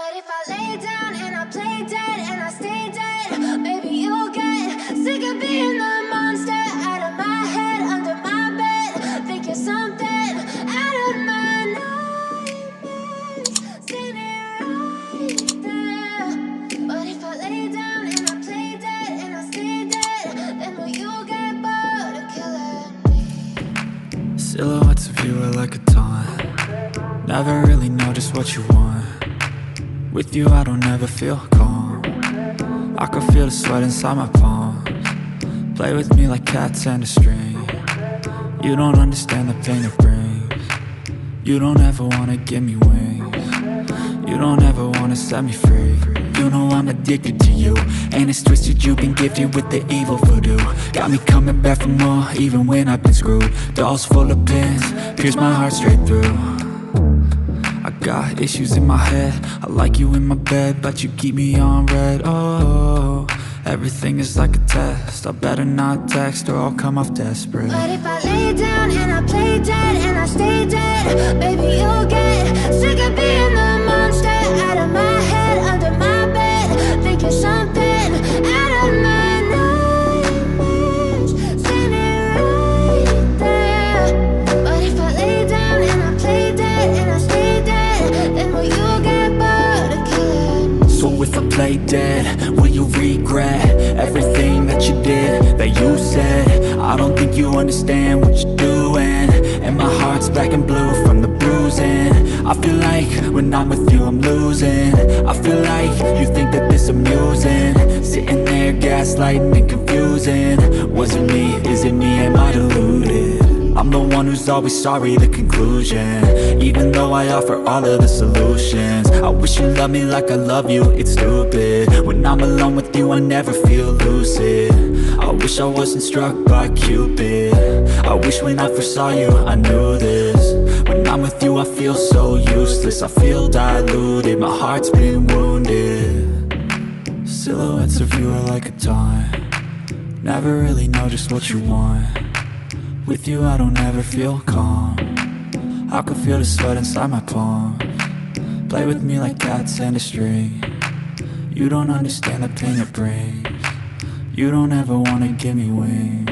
But if I lay down and I play dead and I stay dead, baby, you'll get sick of being the monster out of my head, under my bed. Think you're something out of my nightmares, standing right there. But if I lay down and I play dead and I stay dead, then will you get bored of killing me? Silhouettes of you are like a taunt. Never really know just what you want. With you I don't ever feel calm. I can feel the sweat inside my palms. Play with me like cats and a string. You don't understand the pain it brings. You don't ever wanna give me wings. You don't ever wanna set me free. You know I'm addicted to you, and it's twisted you've been gifted with the evil voodoo. Got me coming back for more even when I've been screwed. Dolls full of pins, pierce my heart straight through. I got issues in my head, I like you in my bed, but you keep me on red. Oh, everything is like a test. I better not text or I'll come off desperate. But if I lay down and I play dead and I stay dead, baby, you'll get sick of being the monster out of my head, under my bed. Think you're something out of my nightmares, standing right there. But if I lay down and I play dead and I stay dead, then will you get bored of killing me? So if I play dead, will you regret everything that you did, that you said? I don't think you understand what you're doing, and my heart's black and blue from the bruising. I feel like when I'm with you I'm losing. I feel like you think that this amusing, sitting there gaslighting and confusing. Was it me? Is it me? Am I deluded? I'm the one who's always sorry, the conclusion, even though I offer all of the solutions. I wish you loved me like I love you, it's stupid. When I'm alone with you I never feel lucid. I wish I wasn't struck by Cupid. I wish when I first saw you I knew this. When I'm with you I feel so useless, I feel diluted, my heart's been wounded. Silhouettes of you are like a taunt. Never really know just what you want. With you I don't ever feel calm. I can feel the sweat inside my palms. Play with me like cats and a string. You don't understand the pain it brings. You don't ever wanna give me wings.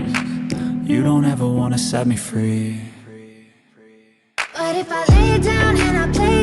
You don't ever wanna set me free. But if I lay down and I play